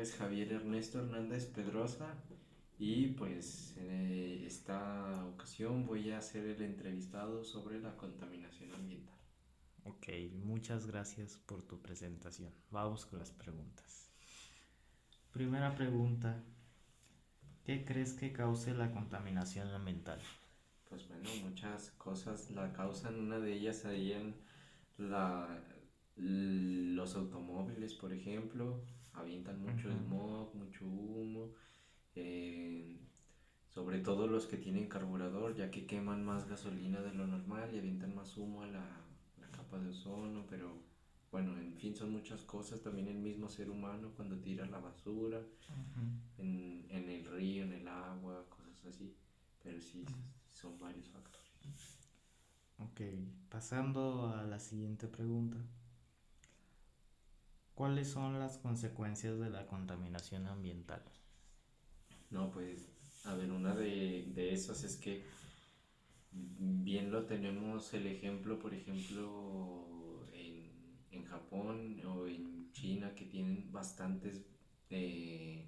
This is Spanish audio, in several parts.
es Javier Ernesto Hernández Pedrosa y pues en esta ocasión voy a ser el entrevistado sobre la contaminación ambiental. Ok, muchas gracias por tu presentación. Vamos con las preguntas. Primera pregunta, ¿qué crees que cause la contaminación ambiental? Pues bueno, muchas cosas la causan, una de ellas serían la, los automóviles, por ejemplo, avientan mucho Ujú. smog, mucho humo, eh, sobre todo los que tienen carburador, ya que queman más gasolina de lo normal y avientan más humo a la capa de ozono, pero bueno, en fin, son muchas cosas, también el mismo ser humano cuando tira la basura en el río, en el agua, cosas así, pero sí, son varios factores. Ok, pasando a la siguiente pregunta. ¿Cuáles son las consecuencias de la contaminación ambiental? No, pues, a ver, una de esas es que bien lo tenemos el ejemplo, por ejemplo, en Japón o en China, que tienen bastantes, eh,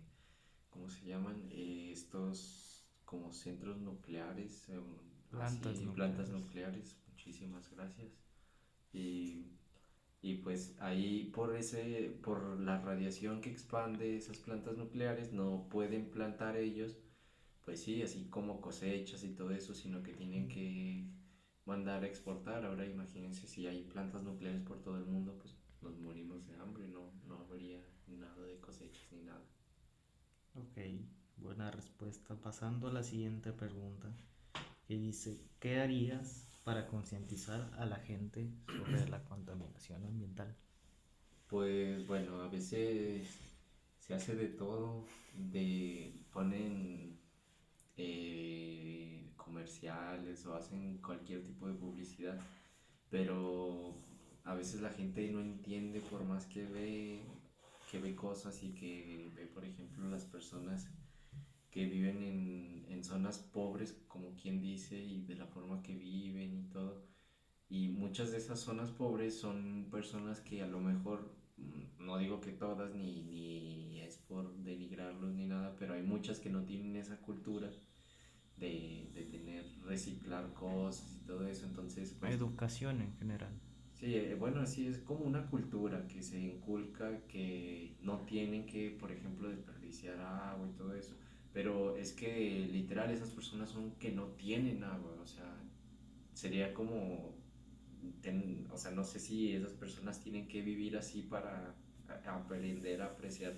¿cómo se llaman? Estos como centros nucleares, Plantas así, plantas nucleares. nucleares, muchísimas gracias. Y, y pues ahí por la radiación que expande esas plantas nucleares, no pueden plantar ellos pues sí, así como cosechas y todo eso, sino que tienen que mandar a exportar. Ahora imagínense si hay plantas nucleares por todo el mundo, pues nos morimos de hambre, no habría nada de cosechas ni nada. Ok, buena respuesta. Pasando a la siguiente pregunta, que dice, ¿qué harías para concientizar a la gente sobre la contaminación ambiental? Pues bueno, a veces se hace de todo, ponen comerciales o hacen cualquier tipo de publicidad, pero a veces la gente no entiende por más que ve cosas y que ve, por ejemplo, las personas que viven en zonas pobres, como quien dice, y de la forma que viven y todo. Y muchas de esas zonas pobres son personas que a lo mejor, no digo que todas, ni es por denigrarlos ni nada, pero hay muchas que no tienen esa cultura de tener, reciclar cosas y todo eso. Entonces, pues Educación en general. sí, bueno, sí, es como una cultura que se inculca que no tienen que, por ejemplo, desperdiciar agua y todo eso. Pero es que literal esas personas son que no tienen agua, o sea, sería como, o sea, no sé si esas personas tienen que vivir así para aprender a apreciar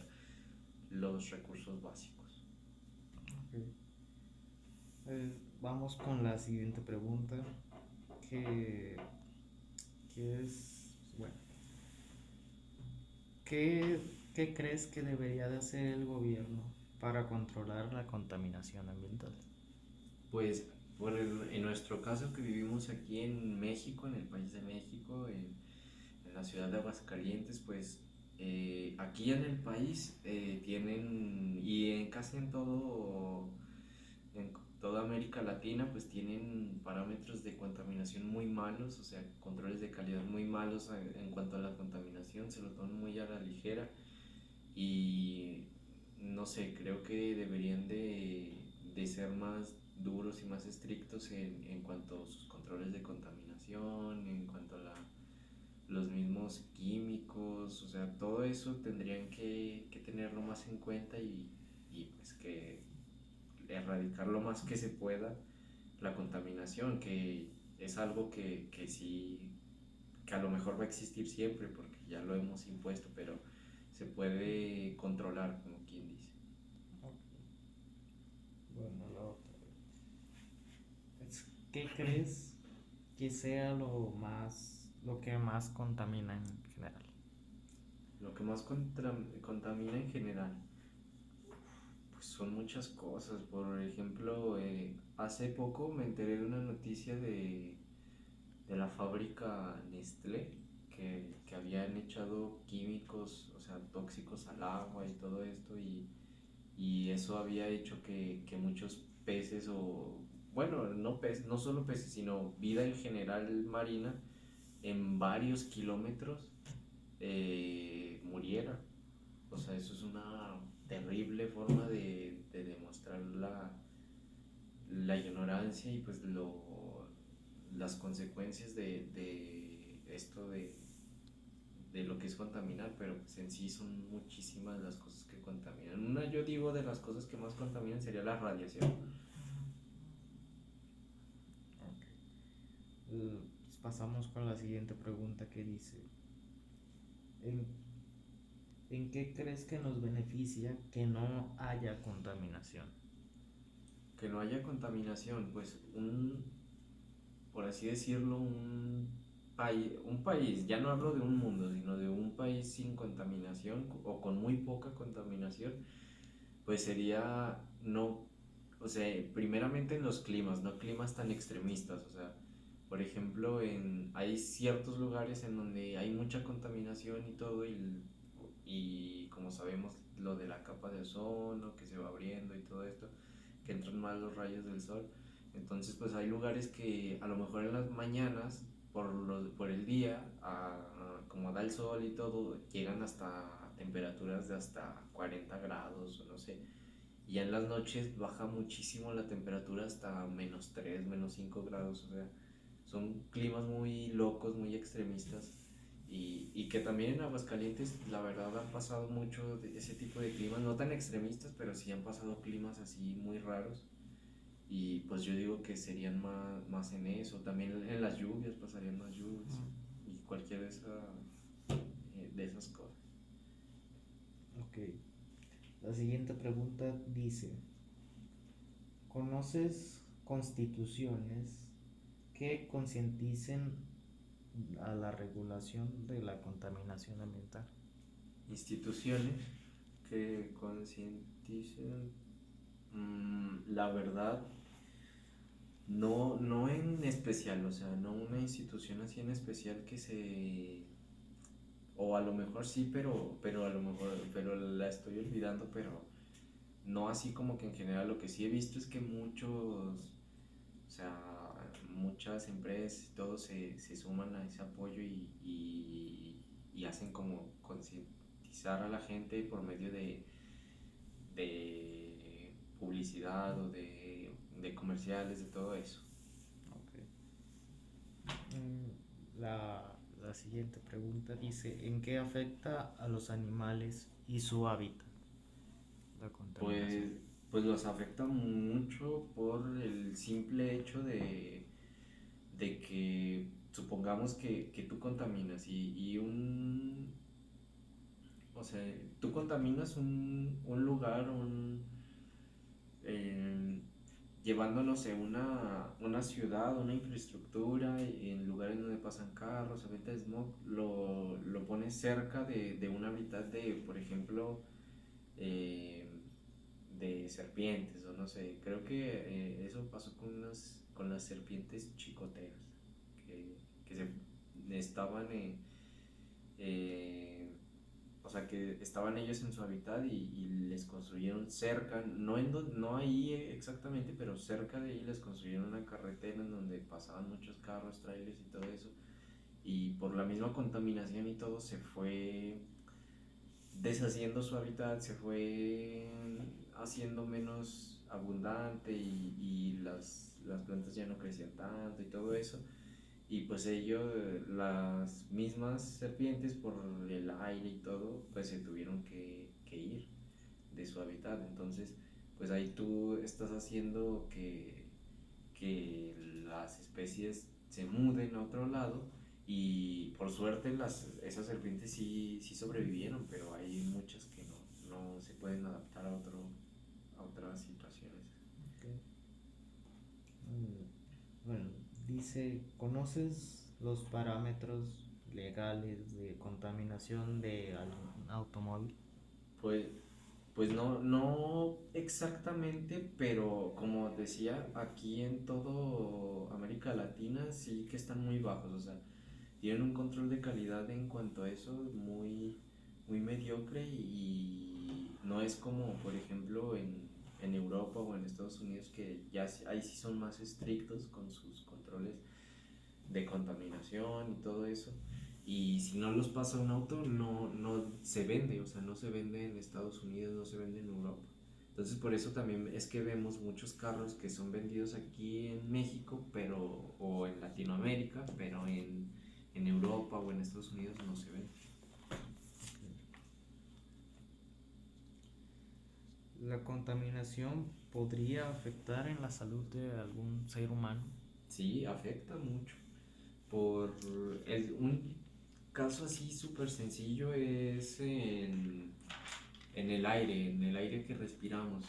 los recursos básicos. Ok. Vamos con la siguiente pregunta, que, que es, bueno, ¿qué, ¿qué crees que debería de hacer el gobierno para controlar la contaminación ambiental? Pues en nuestro caso que vivimos aquí en México, en el país de México, en la ciudad de Aguascalientes, pues aquí en el país tienen, y en casi en toda América Latina, pues tienen parámetros de contaminación muy malos, o sea, controles de calidad muy malos en cuanto a la contaminación, se lo toman muy a la ligera y no sé, creo que deberían de ser más duros y más estrictos en cuanto a sus controles de contaminación, en cuanto a los mismos químicos, o sea, todo eso tendrían que tenerlo más en cuenta y pues que erradicar lo más que se pueda la contaminación, que es algo que sí, que a lo mejor va a existir siempre porque ya lo hemos impuesto, pero se puede controlar, como quien dice. Bueno, la otra. ¿Qué crees que sea lo que más contamina en general? Lo que más contamina en general, pues son muchas cosas. Por ejemplo, hace poco me enteré de una noticia de la fábrica Nestlé que habían echado químicos, o sea, tóxicos al agua y todo esto y eso había hecho que muchos peces o, bueno, no, no solo peces, sino vida en general marina en varios kilómetros muriera. O sea, eso es una terrible forma de demostrar la ignorancia y pues las consecuencias de esto de lo que es contaminar, pero pues en sí son muchísimas las cosas que contaminan. Una, yo digo, de las cosas que más contaminan sería la radiación. Ok. Pues pasamos con la siguiente pregunta que dice, ¿en, ¿en qué crees que nos beneficia que no haya contaminación? Que no haya contaminación, pues por así decirlo, un país, ya no hablo de un mundo, sino de un país sin contaminación o con muy poca contaminación, pues sería no, o sea, primeramente en los climas, no climas tan extremistas, o sea, por ejemplo, hay ciertos lugares en donde hay mucha contaminación y todo, y como sabemos, lo de la capa de ozono que se va abriendo y todo esto, que entran más los rayos del sol. Entonces, pues hay lugares que a lo mejor en las mañanas, por el día, como da el sol y todo, llegan hasta temperaturas de hasta 40 grados o no sé. Y ya en las noches baja muchísimo la temperatura hasta -3 -5 grados. O sea, son climas muy locos, muy extremistas. Y que también en Aguascalientes, la verdad, han pasado mucho de ese tipo de climas, no tan extremistas, pero sí han pasado climas así muy raros. Y pues yo digo que serían más en eso. También en las lluvias pasarían más lluvias. Y cualquier de esas cosas. Ok. La siguiente pregunta dice, ¿conoces constituciones que concienticen a la regulación de la contaminación ambiental? Instituciones que concienticen, la verdad, no, no en especial, o sea, no una institución así en especial que o a lo mejor sí, pero a lo mejor, pero la estoy olvidando, pero no así como que en general. Lo que sí he visto es que o sea, muchas empresas y todo se suman a ese apoyo y hacen como concientizar a la gente por medio de publicidad o de comerciales, de todo eso. Ok. La siguiente pregunta dice, ¿en qué afecta a los animales y su hábitat la contaminación? Pues, pues los afecta mucho por el simple hecho de que supongamos que tú contaminas o sea, tú contaminas un lugar, eh, llevando, no sé, una ciudad, una infraestructura, en lugares donde pasan carros, evita smog, lo pones cerca de un hábitat de, por ejemplo, eh, de serpientes, o no sé. Creo que eso pasó con las serpientes chicoteras, que estaban, eh, o sea, que estaban ellos en su hábitat y les construyeron cerca, no ahí exactamente, pero cerca de ahí les construyeron una carretera en donde pasaban muchos carros, trailers y todo eso. Y por la misma contaminación y todo se fue deshaciendo su hábitat, se fue haciendo menos abundante y las plantas ya no crecían tanto y todo eso. Y pues las mismas serpientes, por el aire y todo, pues se tuvieron que ir de su hábitat. Entonces, pues ahí tú estás haciendo que las especies se muden a otro lado. Y por suerte esas serpientes sí sobrevivieron, pero hay muchas que no se pueden adaptar a otras situaciones. Okay. Bueno, dice, ¿conoces los parámetros legales de contaminación de algún automóvil? Pues, pues no exactamente, pero como decía, aquí en todo América Latina sí que están muy bajos, o sea, tienen un control de calidad en cuanto a eso muy mediocre y no es como, por ejemplo, en Europa o en Estados Unidos, que ahí sí son más estrictos con sus controles de contaminación y todo eso. y si no los pasa un auto no se vende, o sea, no se vende en Estados Unidos, no se vende en Europa. Entonces por eso también es que vemos muchos carros que son vendidos aquí en México, pero o en Latinoamérica, pero en Europa o en Estados Unidos no se ven. ¿La contaminación podría afectar en la salud de algún ser humano? Sí, afecta mucho. Un caso así súper sencillo es en el aire que respiramos,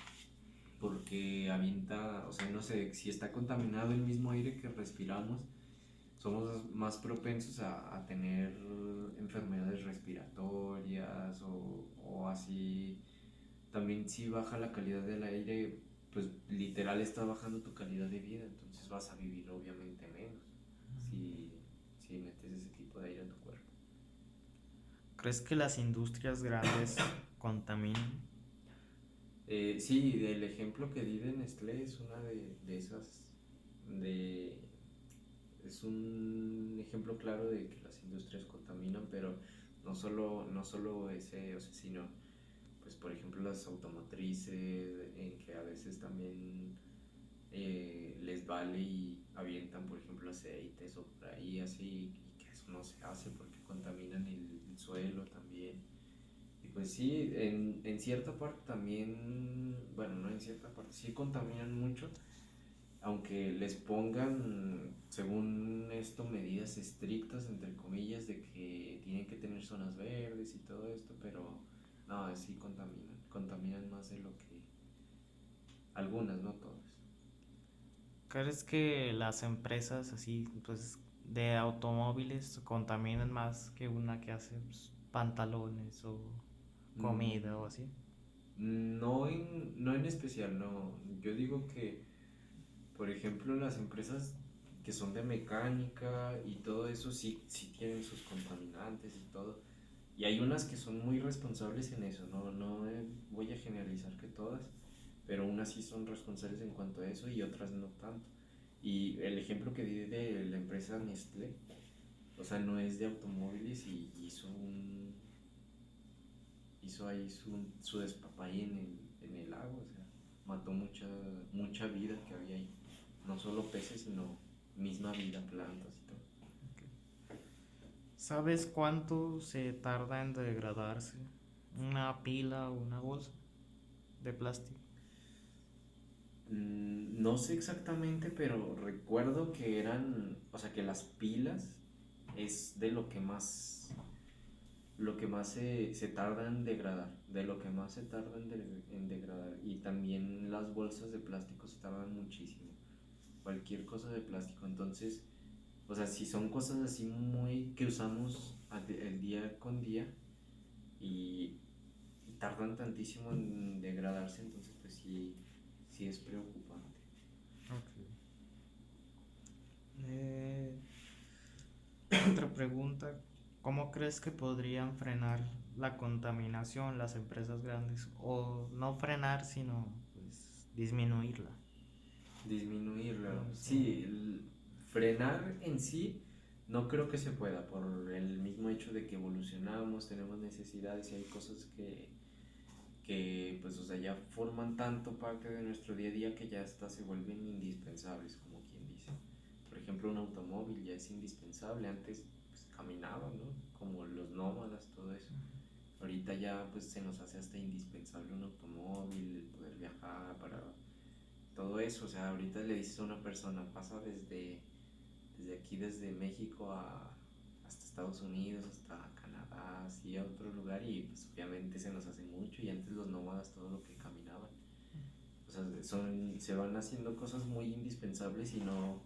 porque avienta, o sea, no sé, si está contaminado el mismo aire que respiramos, somos más propensos a tener enfermedades respiratorias o así. También si baja la calidad del aire, pues literal está bajando tu calidad de vida, entonces vas a vivir obviamente menos si, si metes ese tipo de aire a tu cuerpo. ¿Crees que las industrias grandes contaminan? Sí, el ejemplo que di de Nestlé es una de esas, de, es un ejemplo claro de que las industrias contaminan, pero no solo ese, o sea, sino, pues por ejemplo las automotrices, en que a veces también les vale y avientan, por ejemplo, aceites o por ahí así, y que eso no se hace porque contaminan el suelo también. Y pues sí, en cierta parte también, bueno, no en cierta parte, sí contaminan mucho, aunque les pongan, según esto, medidas estrictas, entre comillas, de que tienen que tener zonas verdes y todo esto, pero no, sí contaminan más de lo que algunas, no todas. ¿Crees que las empresas así, pues, de automóviles contaminan más que una que hace pues, pantalones o comida o Mm, así? no en especial, no. Yo digo que, por ejemplo, las empresas que son de mecánica y todo eso sí tienen sus contaminantes y todo. Y hay unas que son muy responsables en eso, no voy a generalizar que todas, pero unas sí son responsables en cuanto a eso y otras no tanto. Y el ejemplo que di de la empresa Nestlé, o sea, no es de automóviles y hizo ahí su despapalle en el agua, o sea, mató mucha vida que había ahí. No solo peces, sino misma vida, plantas y todo. ¿Sabes cuánto se tarda en degradarse una pila o una bolsa de plástico? No sé exactamente, pero recuerdo que eran, o sea, que las pilas es de lo que más se tarda en degradar, de lo que más se tarda en degradar. Y también las bolsas de plástico se tardan muchísimo, cualquier cosa de plástico. Entonces, o sea, si son cosas así muy que usamos el día con día y, y tardan tantísimo en degradarse, entonces pues sí es preocupante. Okay. Eh, Otra pregunta, ¿cómo crees que podrían frenar la contaminación las empresas grandes? O no frenar, sino pues disminuirla. Disminuirla. No sé. Sí, frenar en sí no creo que se pueda por el mismo hecho de que evolucionamos, tenemos necesidades y hay cosas que pues o sea ya forman tanto parte de nuestro día a día que ya hasta se vuelven indispensables, como quien dice. Por ejemplo, un automóvil ya es indispensable, antes pues caminaban, ¿no? Como los nómadas, todo eso. Ahorita ya pues se nos hace hasta indispensable un automóvil, el poder viajar para todo eso. O sea, ahorita le dices a una persona, pasa desde aquí, desde México hasta Estados Unidos, hasta Canadá, así a otro lugar y pues obviamente se nos hace mucho y antes los nómadas todo lo que caminaban. O sea, se van haciendo cosas muy indispensables y no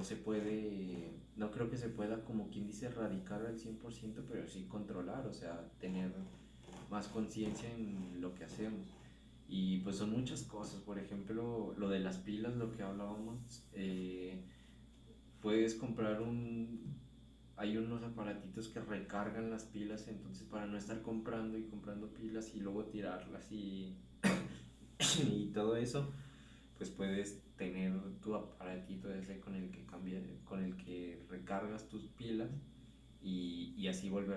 se puede, no creo que se pueda como quien dice erradicar al 100%, pero sí controlar, o sea, tener más conciencia en lo que hacemos. Y pues son muchas cosas, por ejemplo, lo de las pilas, lo que hablábamos, puedes comprar hay unos aparatitos que recargan las pilas, entonces para no estar comprando y comprando pilas y luego tirarlas y todo eso, pues puedes tener tu aparatito ese con el que recargas tus pilas y así volver